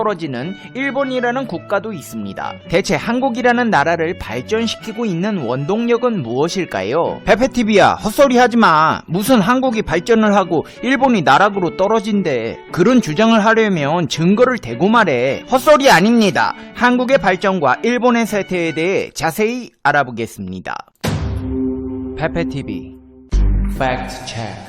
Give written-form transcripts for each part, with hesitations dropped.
떨어지는 일본이라는 국가도 있습니다. 대체 한국이라는 나라를 발전시키고 있는 원동력은 무엇일까요? 페페TV야, 헛소리 하지마. 무슨 한국이 발전을 하고 일본이 나락으로 떨어진대. 그런 주장을 하려면 증거를 대고 말해. 헛소리 아닙니다. 한국의 발전과 일본의 쇠퇴에 대해 자세히 알아보겠습니다. 페페TV 팩트 체크.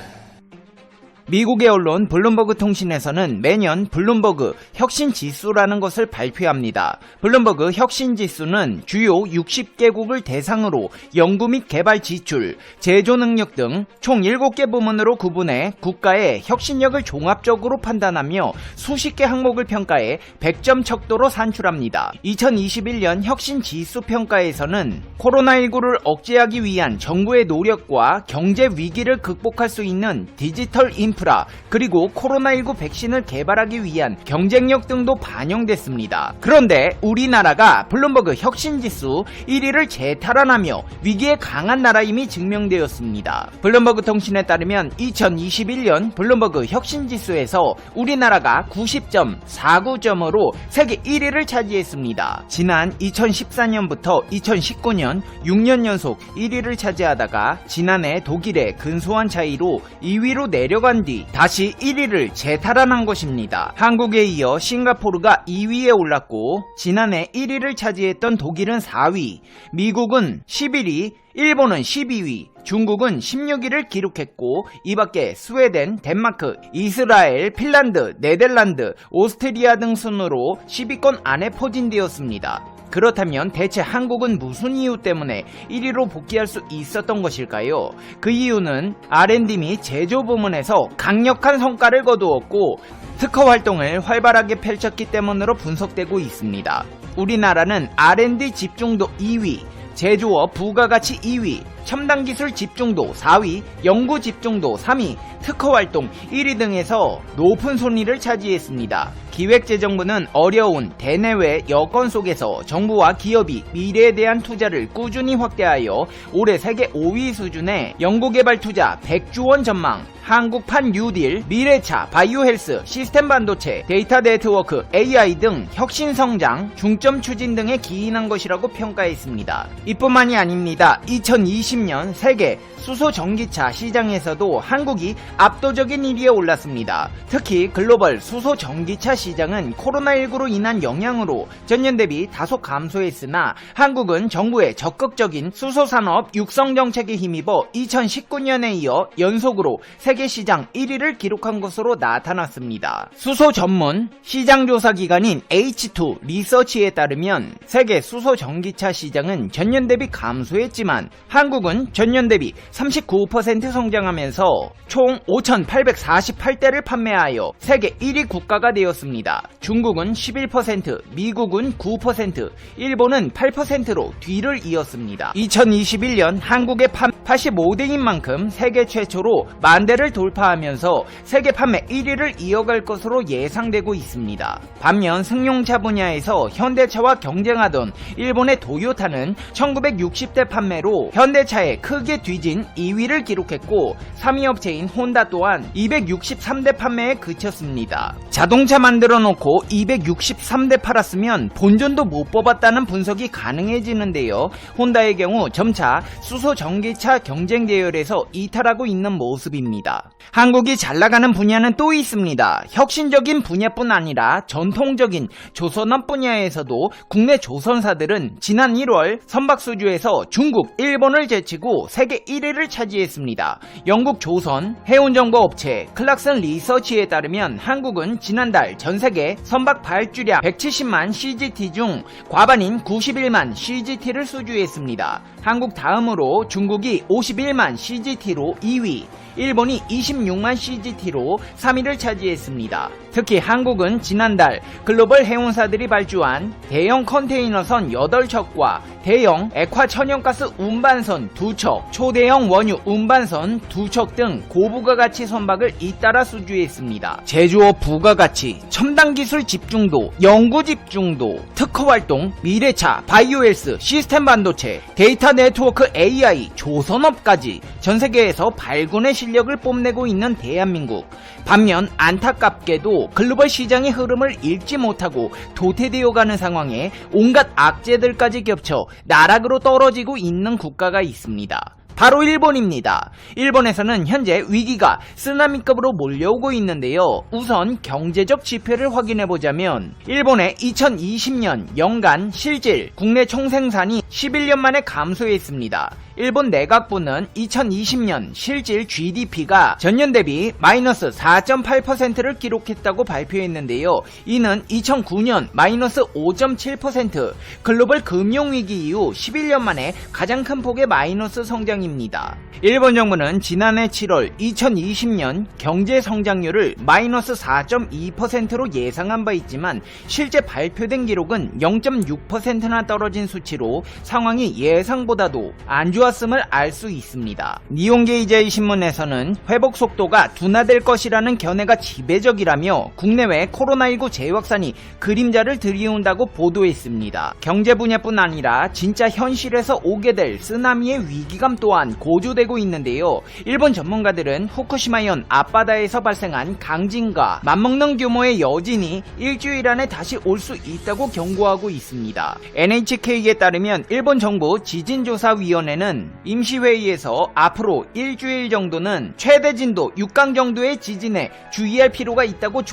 미국의 언론 블룸버그 통신에서는 매년 블룸버그 혁신지수라는 것을 발표합니다. 블룸버그 혁신지수는 주요 60개국을 대상으로 연구 및 개발 지출, 제조 능력 등 총 7개 부문으로 구분해 국가의 혁신력을 종합적으로 판단하며 수십 개 항목을 평가해 100점 척도로 산출합니다. 2021년 혁신지수 평가에서는 코로나19를 억제하기 위한 정부의 노력과 경제 위기를 극복할 수 있는 디지털 인프라, 그리고 코로나19 백신을 개발하기 위한 경쟁력 등도 반영됐습니다. 그런데 우리나라가 블룸버그 혁신지수 1위를 재탈환하며 위기에 강한 나라임이 증명되었습니다. 블룸버그 통신에 따르면 2021년 블룸버그 혁신지수에서 우리나라가 90.49점으로 세계 1위를 차지했습니다. 지난 2014년부터 2019년 6년 연속 1위를 차지하다가 지난해 독일의 근소한 차이로 2위로 내려간 뒤 다시 1위를 재탈환한 것입니다. 한국에 이어 싱가포르가 2위에 올랐고 지난해 1위를 차지했던 독일은 4위, 미국은 11위, 일본은 12위, 중국은 16위를 기록했고 이밖에 스웨덴, 덴마크, 이스라엘, 핀란드, 네덜란드, 오스트리아 등 순으로 10위권 안에 포진되었습니다. 그렇다면 대체 한국은 무슨 이유 때문에 1위로 복귀할 수 있었던 것일까요? 그 이유는 R&D 및 제조 부문에서 강력한 성과를 거두었고 특허 활동을 활발하게 펼쳤기 때문으로 분석되고 있습니다. 우리나라는 R&D 집중도 2위, 제조업 부가가치 2위, 첨단기술 집중도 4위, 연구 집중도 3위, 특허활동 1위 등에서 높은 순위를 차지했습니다. 기획재정부는 어려운 대내외 여건 속에서 정부와 기업이 미래에 대한 투자를 꾸준히 확대하여 올해 세계 5위 수준의 연구개발 투자 100조 원 전망, 한국판 뉴딜, 미래차, 바이오헬스, 시스템 반도체, 데이터 네트워크, AI 등 혁신 성장, 중점 추진 등에 기인한 것이라고 평가했습니다. 이뿐만이 아닙니다. 2020년 세계 수소 전기차 시장에서도 한국이 압도적인 1위에 올랐습니다. 특히 글로벌 수소 전기차 시장은 코로나19로 인한 영향으로 전년 대비 다소 감소했으나 한국은 정부의 적극적인 수소 산업 육성 정책에 힘입어 2019년에 이어 연속으로 세계 시장 1위를 기록한 것으로 나타났습니다. 수소 전문 시장조사 기관인 H2 리서치에 따르면 세계 수소 전기차 시장은 전년 대비 감소했지만 한국은 전년 대비 39% 성장하면서 총 5,848대를 판매하여 세계 1위 국가가 되었습니다. 중국은 11%, 미국은 9%, 일본은 8%로 뒤를 이었습니다. 2021년 한국의 85대인 만큼 세계 최초로 10,000대를 돌파하면서 세계 판매 1위를 이어갈 것으로 예상되고 있습니다. 반면 승용차 분야에서 현대차와 경쟁하던 일본의 도요타는 1960대 판매로 현대차에 크게 뒤진 2위를 기록했고 3위 업체인 혼다 또한 263대 판매에 그쳤습니다. 자동차 만들어 놓고 263대 팔았으면 본전도 못 뽑았다는 분석이 가능해지는데요. 혼다의 경우 점차 수소 전기차 경쟁 대열에서 이탈하고 있는 모습입니다. 한국이 잘 나가는 분야는 또 있습니다. 혁신적인 분야뿐 아니라 전통적인 조선업 분야에서도 국내 조선사들은 지난 1월 선박수주에서 중국, 일본을 제치고 세계 1위를 차지했습니다. 영국 조선 해운정보업체 클락슨 리서치에 따르면 한국은 지난달 전세계 선박 발주량 170만 CGT 중 과반인 91만 CGT를 수주했습니다. 한국 다음으로 중국이 51만 CGT로 2위, 일본이 26만 CGT로 3위를 차지했습니다. 특히 한국은 지난달 글로벌 해운사들이 발주한 대형 컨테이너선 8척과 대형 액화 천연가스 운반선 2척, 초대형 원유 운반선 2척 등 고부가가치 선박을 잇따라 수주했습니다. 제조업 부가가치, 첨단기술 집중도, 연구 집중도, 특허활동, 미래차, 바이오헬스, 시스템 반도체, 데이터 네트워크 AI, 조선업까지 전세계에서 발군의 실력 실력을 뽐내고 있는 대한민국. 반면 안타깝게도 글로벌 시장의 흐름을 읽지 못하고 도태되어가는 상황에 온갖 악재들까지 겹쳐 나락으로 떨어지고 있는 국가가 있습니다. 바로 일본입니다. 일본에서는 현재 위기가 쓰나미급으로 몰려오고 있는데요. 우선 경제적 지표를 확인해보자면 일본의 2020년 연간 실질 국내 총생산이 11년 만에 감소했습니다. 일본 내각부는 2020년 실질 GDP가 전년 대비 마이너스 4.8%를 기록했다고 발표했는데요. 이는 2009년 마이너스 5.7%, 글로벌 금융위기 이후 11년 만에 가장 큰 폭의 마이너스 성장입니다. 일본 정부는 지난해 7월 2020년 경제 성장률을 마이너스 4.2%로 예상한 바 있지만 실제 발표된 기록은 0.6%나 떨어진 수치로 상황이 예상보다도 안 좋았음을 알 수 있습니다. 니혼게이제이 신문에서는 회복 속도가 둔화될 것이라는 견해가 지배적이라며 국내외 코로나19 재확산이 그림자를 들이운다고 보도했습니다. 경제 분야뿐 아니라 진짜 현실에서 오게 될 쓰나미의 위기감 또한 고조되고 있는데요. 일본 전문가들은 후쿠시마현 앞바다에서 발생한 강진과 맞먹는 규모의 여진이 일주일 안에 다시 올 수 있다고 경고하고 있습니다. NHK에 따르면 일본 정부 지진조사위원회는 임시회의에서 앞으로 일주일 정도는 최대 진도 6강 정도의 지진에 주의할 필요가 있다고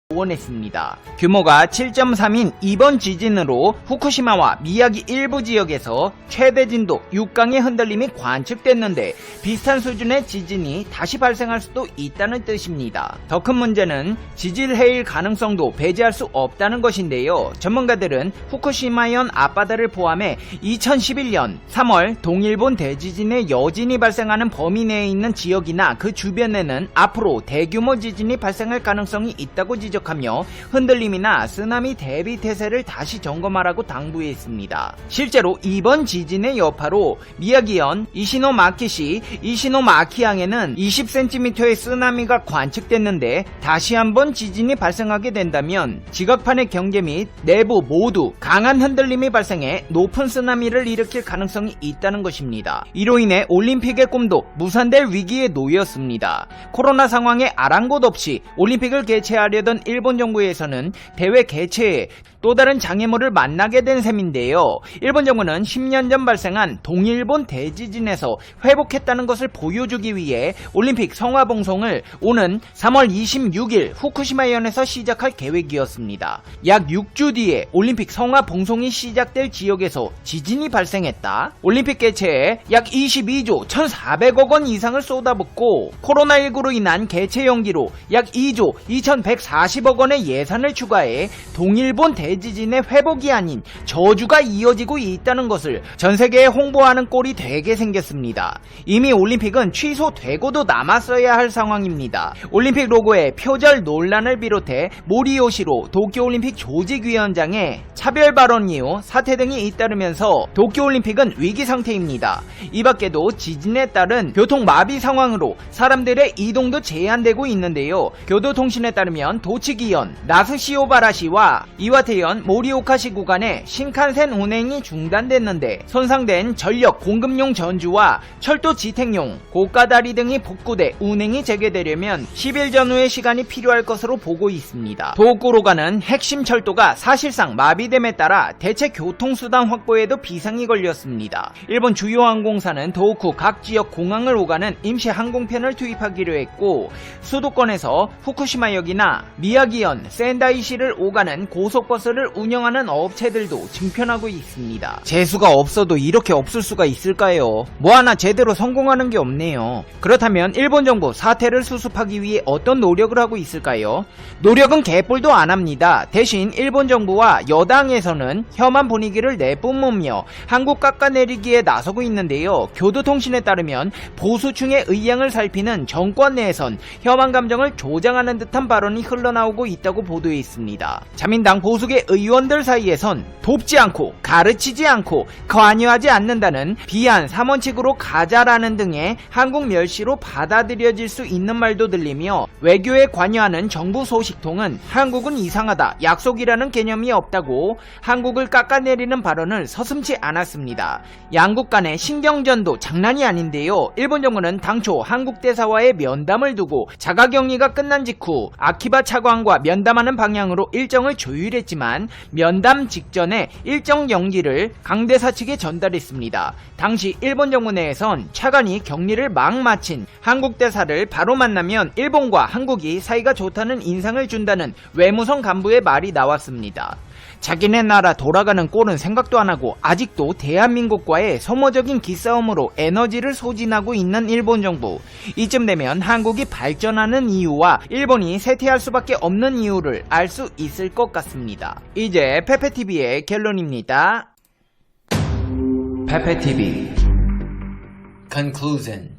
조언했습니다. 규모가 7.3인 이번 지진으로 후쿠시마와 미야기 일부 지역에서 최대 진도 6강의 흔들림이 관측됐는데 비슷한 수준의 지진이 다시 발생할 수도 있다는 뜻입니다. 더 큰 문제는 지질 해일 가능성도 배제할 수 없다는 것인데요. 전문가들은 후쿠시마현 앞바다를 포함해 2011년 3월 동일본 대지진의 여진이 발생하는 범위 내에 있는 지역이나 그 주변에는 앞으로 대규모 지진이 발생할 가능성이 있다고 지적하며 흔들림이나 쓰나미 대비 태세를 다시 점검하라고 당부했습니다. 실제로 이번 지진의 여파로 미야기현 이시노마키시 이시노마키항에는 20cm의 쓰나미가 관측됐는데 다시 한번 지진이 발생하게 된다면 지각판의 경계 및 내부 모두 강한 흔들림이 발생해 높은 쓰나미를 일으킬 가능성이 있다는 것입니다. 이로 인해 올림픽의 꿈도 무산될 위기에 놓였습니다. 코로나 상황에 아랑곳 없이 올림픽을 개최하려던 일본 정부에서는 대회 개최에 또 다른 장애물을 만나게 된 셈인데요. 일본 정부는 10년 전 발생한 동일본 대지진에서 회복했다는 것을 보여주기 위해 올림픽 성화봉송을 오는 3월 26일 후쿠시마현에서 시작할 계획이었습니다. 약 6주 뒤에 올림픽 성화봉송이 시작될 지역에서 지진이 발생했다. 올림픽 개최에 약 22조 1,400억 원 이상을 쏟아붓고 코로나19로 인한 개최 연기로 약 2조 2,140억 원의 예산을 추가해 동일본 대지진의 회복이 아닌 저주가 이어지고 있다는 것을 전 세계에 홍보하는 꼴이 되게 생겼습니다. 이미 올림픽은 취소되고도 남았어야 할 상황입니다. 올림픽 로고의 표절 논란을 비롯해 모리요시로 도쿄올림픽 조직위원장의 차별 발언 이후 사퇴 등이 잇따르면서 도쿄올림픽은 위기 상태입니다. 이 밖에도 지진에 따른 교통 마비 상황으로 사람들의 이동도 제한되고 있는데요. 교도통신에 따르면 도치기현, 나스시오바라시와 이와테현, 모리오카시 구간에 신칸센 운행이 중단됐는데 손상된 전력 공급용 전주와 철도 지탱용, 고가다리 등이 복구돼 운행이 재개되려면 10일 전후의 시간이 필요할 것으로 보고 있습니다. 도호쿠로 가는 핵심 철도가 사실상 마비됨에 따라 대체 교통수단 확보에도 비상이 걸렸습니다. 일본 주요 항공사는 도호쿠 각 지역 공항을 오가는 임시 항공편을 투입하기로 했고 수도권에서 후쿠시마역이나 미야기현, 센다이시를 오가는 고속버스를 운영하는 업체들도 증편하고 있습니다. 재수가 없어도 이렇게 없을 수가 있을까요? 뭐 하나 제대로 성공하는 게 없네요. 그렇다면 일본 정부 사태를 수습하기 위해 어떤 노력을 하고 있을까요? 노력은 개뿔도 안 합니다. 대신 일본 정부와 여당에서는 혐한 분위기를 내뿜으며 한국 깎아내리기에 나서고 있는데요. 교도통신에 따르면 보수층의 의향을 살피는 정권 내에선 혐한 감정을 조장하는 듯한 발언이 흘러나오고 있다고 보도했습니다. 자민당 보수계 한국의 의원들 사이에선 돕지 않고 가르치지 않고 관여하지 않는다는 비한 3원칙으로 가자라는 등의 한국 멸시로 받아들여질 수 있는 말도 들리며 외교에 관여하는 정부 소식통은 한국은 이상하다, 약속이라는 개념이 없다고 한국을 깎아내리는 발언을 서슴지 않았습니다. 양국 간의 신경전도 장난이 아닌데요. 일본 정부는 당초 한국 대사와의 면담을 두고 자가격리가 끝난 직후 아키바 차관과 면담하는 방향으로 일정을 조율했지만 면담 직전에 일정 연기를 강 대사 측에 전달했습니다. 당시 일본 정부 내에선 차관이 격리를 막 마친 한국 대사를 바로 만나면 일본과 한국이 사이가 좋다는 인상을 준다는 외무성 간부의 말이 나왔습니다. 자기네 나라 돌아가는 꼴은 생각도 안 하고 아직도 대한민국과의 소모적인 기싸움으로 에너지를 소진하고 있는 일본 정부. 이쯤 되면 한국이 발전하는 이유와 일본이 쇠퇴할 수밖에 없는 이유를 알 수 있을 것 같습니다. 이제 페페TV의 결론입니다. 페페TV Conclusion